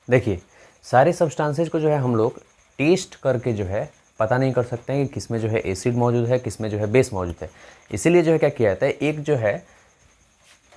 देखिए, सारे सब्सटेंसेज को जो है हम लोग टेस्ट करके जो है पता नहीं कर सकते हैं कि किस में जो है एसिड मौजूद है, किस में जो है बेस मौजूद है। इसीलिए जो है क्या किया जाता है, एक जो है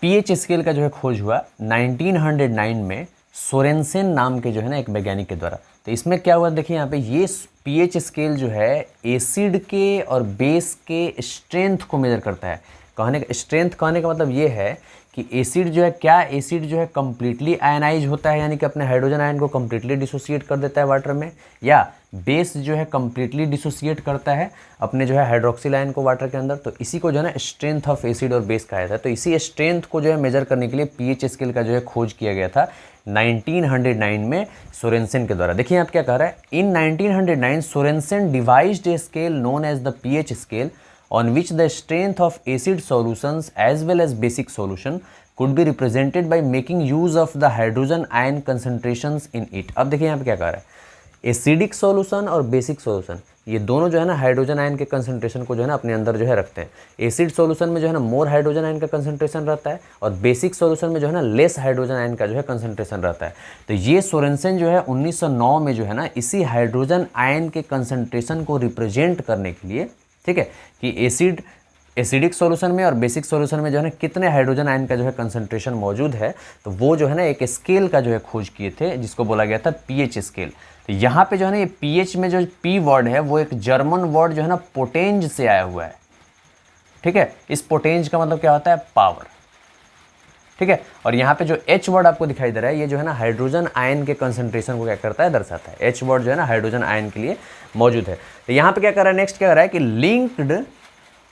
पीएच स्केल का जो है खोज हुआ 1909 में सोरेनसेन नाम के जो है ना एक वैज्ञानिक के द्वारा। तो इसमें क्या हुआ देखिए, यहाँ पे ये पीएच स्केल जो है एसिड के और बेस के स्ट्रेंथ को मेजर करता है। कहने का स्ट्रेंथ कहने का मतलब ये है कि एसिड जो है, क्या एसिड जो है कम्प्लीटली आयनाइज होता है, यानी कि अपने हाइड्रोजन आयन को कम्प्लीटली डिसोसिएट कर देता है वाटर में, या बेस जो है कम्प्लीटली डिसोसिएट करता है अपने जो है हाइड्रोक्सिल आयन को वाटर के अंदर। तो इसी को जो है ना स्ट्रेंथ ऑफ एसिड और बेस कहा जाता है। तो इसी स्ट्रेंथ को जो है मेजर करने के लिए पीएच स्केल का जो है खोज किया गया था 1909 में सोरेनसेन के द्वारा। देखिए आप क्या कह रहा है, in 1909 Sorensen devised a scale known as the pH scale on which the strength of acid solutions as well as basic solution could be represented by making use of the hydrogen ion concentrations in it। अब देखिए यहाँ पे क्या कह रहा है, acidic solution और basic solution ये दोनों जो है ना हाइड्रोजन आयन के कंसंट्रेशन को जो है ना अपने अंदर जो है रखते हैं। एसिड सॉल्यूशन में जो है ना मोर हाइड्रोजन आयन का कंसंट्रेशन रहता है और बेसिक सॉल्यूशन में जो है ना लेस हाइड्रोजन आयन का जो है कंसंट्रेशन रहता है। तो ये सोरेनसेन जो है 1909 में जो है ना इसी हाइड्रोजन आयन के कंसंट्रेशन को रिप्रेजेंट करने के लिए, ठीक है, कि एसिडिक सॉल्यूशन में और बेसिक सॉल्यूशन में जो है ना कितने हाइड्रोजन आयन का जो है कंसंट्रेशन मौजूद है, तो वो जो है ना एक स्केल का जो है खोज किए थे जिसको बोला गया था पीएच स्केल। तो यहाँ पे जो है ना ये पीएच में जो पी वर्ड है वो एक जर्मन वर्ड जो है ना पोटेंज से आया हुआ है, ठीक है। इस पोटेंज का मतलब क्या होता है, पावर, ठीक है। और यहाँ पे जो एच वर्ड आपको दिखाई दे रहा है ये जो है ना हाइड्रोजन आयन के कंसंट्रेशन को क्या करता है, दर्शाता है। एच वर्ड जो है ना हाइड्रोजन आयन के लिए मौजूद है। तो यहाँ पे क्या कर रहा है, नेक्स्ट क्या कर रहा है कि linked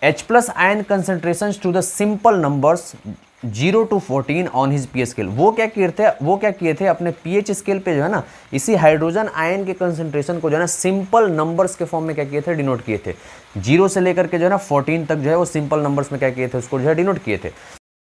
H+ ion concentration to the simple numbers 0 to 14 on his pH scale. वो क्या किए थे अपने पीएच स्केल पे जो है ना इसी हाइड्रोजन आयन के कंसंट्रेशन को जो है ना सिंपल नंबर्स के फॉर्म में क्या किए थे, डिनोट किए थे। 0 से लेकर के जो है ना 14 तक जो है वो सिंपल नंबर्स में क्या किए थे, उसको जो है डिनोट किए थे।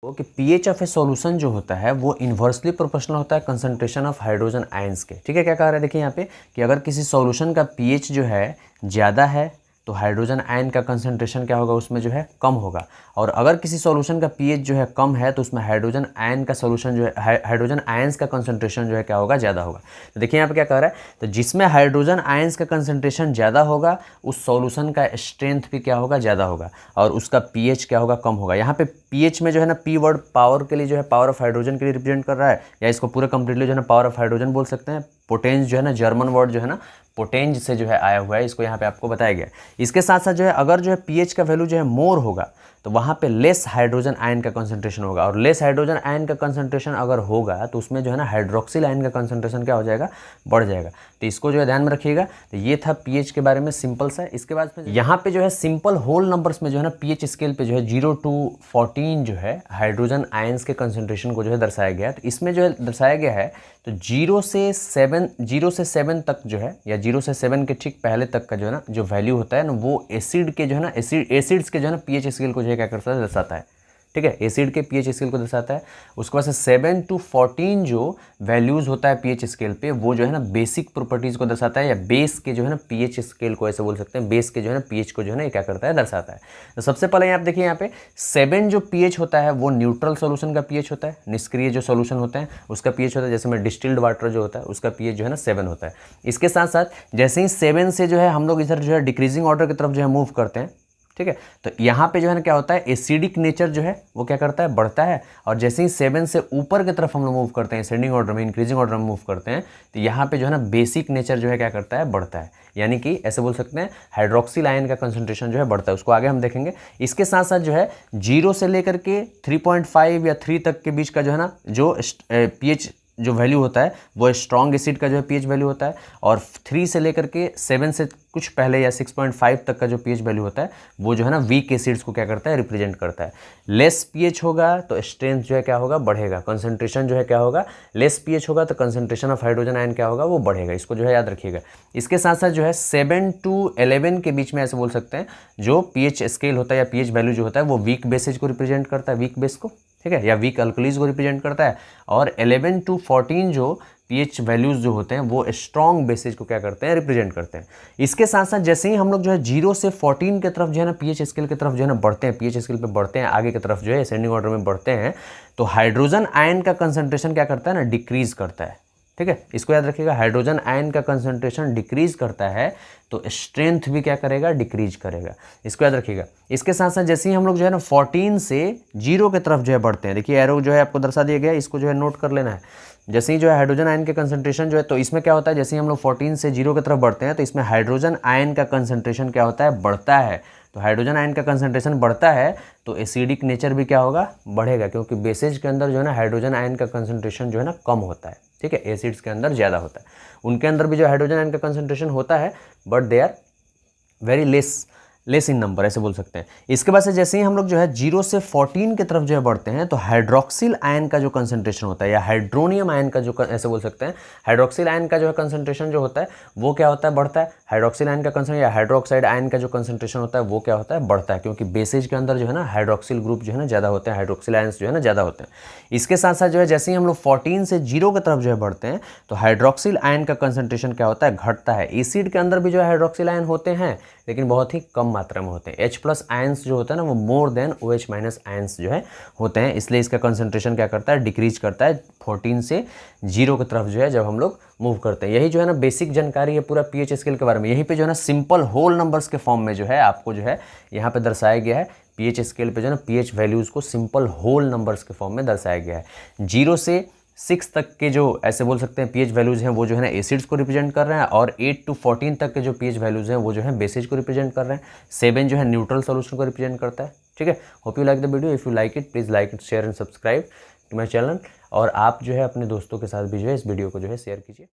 वो कि पीएच ऑफ ए सॉल्यूशन जो होता है वो इन्वर्सली प्रोपोर्शनल होता है कंसंट्रेशन ऑफ हाइड्रोजन आयंस के, ठीक है। क्या कह रहा है देखिए यहाँ पे कि अगर किसी सॉल्यूशन का पीएच जो है ज़्यादा है तो हाइड्रोजन आयन का कंसंट्रेशन क्या होगा, उसमें जो है कम होगा। और अगर किसी सॉल्यूशन का पीएच जो है कम है तो उसमें हाइड्रोजन आयन का सॉल्यूशन जो है हाइड्रोजन आयंस का कंसंट्रेशन जो है क्या होगा, ज़्यादा होगा। तो देखिए यहाँ पे क्या कह रहा है, तो जिसमें हाइड्रोजन आयंस का कंसंट्रेशन ज़्यादा होगा उस सॉल्यूशन का स्ट्रेंथ भी क्या होगा, ज़्यादा होगा, और उसका पीएच क्या होगा, कम होगा। यहाँ पे पीएच में जो है ना पी वर्ड पावर के लिए जो है पावर ऑफ हाइड्रोजन के लिए रिप्रेजेंट कर रहा है, या इसको पूरे कंप्लीटली जो है ना पावर ऑफ हाइड्रोजन बोल सकते हैं। पोटेंज जो है ना जर्मन वर्ड जो है ना पोटेंज से जो है आया हुआ है, इसको यहाँ पे आपको बताया गया। इसके साथ साथ जो है अगर जो है पीएच का वैल्यू जो है मोर होगा तो वहाँ पे लेस हाइड्रोजन आयन का कंसंट्रेशन होगा, और लेस हाइड्रोजन आयन का कंसंट्रेशन अगर होगा तो उसमें जो है ना हाइड्रोक्सिल आयन का कंसंट्रेशन क्या हो जाएगा, बढ़ जाएगा। तो इसको जो है ध्यान में रखिएगा। तो ये था पीएच के बारे में सिंपल सा। इसके बाद में यहाँ पे जो है सिंपल होल नंबर्स में जो है ना पीएच स्केल पे जो है 0 to 14 जो है हाइड्रोजन आयंस के कंसंट्रेशन को जो है दर्शाया गया है। तो इसमें जो है दर्शाया गया है तो 0 से 7 तक जो है, या 0 से 7 के ठीक पहले तक का जो है ना जो वैल्यू होता है ना वो एसिड के जो है ना एसिड्स के जो है ना पीएच स्केल को जो है क्या करता है, दर्शाता है, ठीक है। एसिड के पीएच स्केल को दर्शाता है। उसके बाद से 7 to 14 जो वैल्यूज़ होता है पीएच स्केल पे वो जो है ना बेसिक प्रॉपर्टीज़ को दर्शाता है, या बेस के जो है ना पीएच स्केल को ऐसे बोल सकते हैं, बेस के जो है ना पीएच को जो है ना ये क्या करता है, दर्शाता है। तो सबसे पहले यहाँ आप देखिए यहाँ पे 7 जो पीएच होता है वो न्यूट्रल सोल्यूशन का पीएच होता है, निष्क्रिय जो सोल्यूशन होते हैं उसका पीएच होता है। जैसे में डिस्टिल्ड वाटर जो होता है उसका पीएच जो है ना 7 होता है। इसके साथ साथ जैसे ही 7 से जो है हम लोग इधर जो है डिक्रीजिंग ऑर्डर की तरफ जो है मूव करते हैं, ठीक है, तो यहाँ पे जो है ना क्या होता है, एसिडिक नेचर जो है वो क्या करता है, बढ़ता है। और जैसे ही 7 से ऊपर की तरफ हम लोग मूव करते हैं, असेंडिंग ऑर्डर में, इंक्रीजिंग ऑर्डर में मूव करते हैं, तो यहाँ पे जो है ना बेसिक नेचर जो है क्या करता है, बढ़ता है। यानी कि ऐसे बोल सकते हैं हाइड्रोक्सिल आयन का कंसंट्रेशन जो है बढ़ता है। उसको आगे हम देखेंगे। इसके साथ साथ जो है 0 से लेकर के 3.5 या 3 तक के बीच का जो है ना जो पीएच जो वैल्यू होता है वो स्ट्रॉन्ग एसिड का जो है पीएच वैल्यू होता है, और 3 से लेकर के 7 से कुछ पहले या 6.5 तक का जो पीएच वैल्यू होता है वो जो है ना वीक एसिड्स को क्या करता है, रिप्रेजेंट करता है। लेस पीएच होगा तो स्ट्रेंथ जो है क्या होगा, बढ़ेगा। कंसंट्रेशन जो है क्या होगा, लेस पीएच होगा तो कंसंट्रेशन ऑफ हाइड्रोजन आयन क्या होगा, वो बढ़ेगा। इसको जो है याद रखिएगा। इसके साथ साथ जो है 7 to 11 के बीच में ऐसे बोल सकते हैं जो पीएच स्केल होता है या पीएच वैल्यू जो होता है वो वीक बेसेज को रिप्रेजेंट करता है, वीक बेस को, ठीक है, या वीक अल्कलीज को रिप्रेजेंट करता है। और 11 to 14 जो पीएच वैल्यूज जो होते हैं वो स्ट्रॉन्ग बेसिस को क्या करते हैं, रिप्रेजेंट करते हैं। इसके साथ साथ जैसे ही हम लोग जो है 0 से 14 की तरफ जो है ना पीएच स्केल की तरफ जो है ना बढ़ते हैं, पीएच स्केल पे बढ़ते हैं, आगे की तरफ जो है असेंडिंग ऑर्डर में बढ़ते हैं, तो हाइड्रोजन आयन का कंसंट्रेशन क्या करता है ना, डिक्रीज करता है। ठीक है, इसको याद रखिएगा। हाइड्रोजन आयन का कंसंट्रेशन डिक्रीज करता है तो स्ट्रेंथ भी क्या करेगा, डिक्रीज करेगा, इसको याद रखिएगा। इसके साथ साथ जैसे ही हम लोग जो है ना 14 से 0 की तरफ जो है बढ़ते हैं, देखिए एरो जो है आपको दर्शा दिया गया है, इसको जो है नोट कर लेना है। जैसे ही जो है हाइड्रोजन आयन के कंसंट्रेशन जो है, तो इसमें क्या होता है, जैसे ही हम लोग 14 से 0 की तरफ बढ़ते हैं तो इसमें हाइड्रोजन आयन का कंसंट्रेशन क्या होता है, बढ़ता है। तो हाइड्रोजन आयन का कंसंट्रेशन बढ़ता है तो एसिडिक नेचर भी क्या होगा, बढ़ेगा, क्योंकि बेसेज के अंदर जो है ना हाइड्रोजन आयन का कंसंट्रेशन जो है ना कम होता है, ठीक है, एसिड्स के अंदर ज़्यादा होता है। उनके अंदर भी जो हाइड्रोजन आयन का कंसंट्रेशन होता है but they are very less in number, ऐसे बोल सकते हैं। इसके बाद से जैसे ही हम लोग जो है 0 से 14 की तरफ जो है बढ़ते हैं तो हाइड्रोक्सिल आयन का जो कंसंट्रेशन होता है या हाइड्रोनियम आयन का जो ऐसे बोल सकते हैं, हाइड्रोक्सिल आयन का जो है कंसंट्रेशन जो होता है वो क्या होता है, बढ़ता है। हाइड्रोक्सिल आयन का कंसंट्रेशन या हाइड्रोक्साइड आयन का जो कंसंट्रेशन होता है वो क्या होता है, बढ़ता है, क्योंकि बेसेज के अंदर जो है ना हाइड्रोक्सिल ग्रुप जो है ना ज़्यादा होते हैं, हाइड्रोक्सिल आयंस जो है ना ज़्यादा होते हैं। इसके साथ साथ जो है जैसे ही हम लोग 14 से 0 की तरफ जो है बढ़ते हैं तो हाइड्रोक्सिल आयन का कंसंट्रेशन क्या होता है, घटता है। एसिड के अंदर भी जो है हाइड्रोक्सिल आयन होते हैं लेकिन बहुत ही कम मात्रा में होते हैं। H+ आयंस जो होता है ना वो मोर देन OH- आयंस जो है होते हैं, इसलिए इसका कंसंट्रेशन क्या करता है, डिक्रीज करता है 14 से 0 की तरफ जो है जब हम लोग मूव करते हैं। यही जो है ना बेसिक जानकारी है पूरा pH स्केल के बारे में। यहीं पे जो है ना सिंपल होल नंबर्स के फॉर्म में जो है आपको जो है यहाँ पे दर्शाया गया है। pH स्केल पे जो है ना pH वैल्यूज़ को सिंपल होल नंबर्स के फॉर्म में दर्शाया गया है। 0 से 6 तक के जो ऐसे बोल सकते हैं pH वैल्यूज़ हैं वो जो है ना एसिड्स को रिप्रेजेंट कर रहे हैं, और 8 to 14 तक के जो pH वैल्यूज़ हैं वो जो है बेसिज को रिप्रेजेंट कर रहे हैं। 7 जो है न्यूट्रल सॉल्यूशन को रिप्रेजेंट करता है, ठीक है। Hope you like the video. If you like it please like it, share and subscribe to my channel. और आप जो है अपने दोस्तों के साथ भी जो है इस वीडियो को जो है शेयर कीजिए।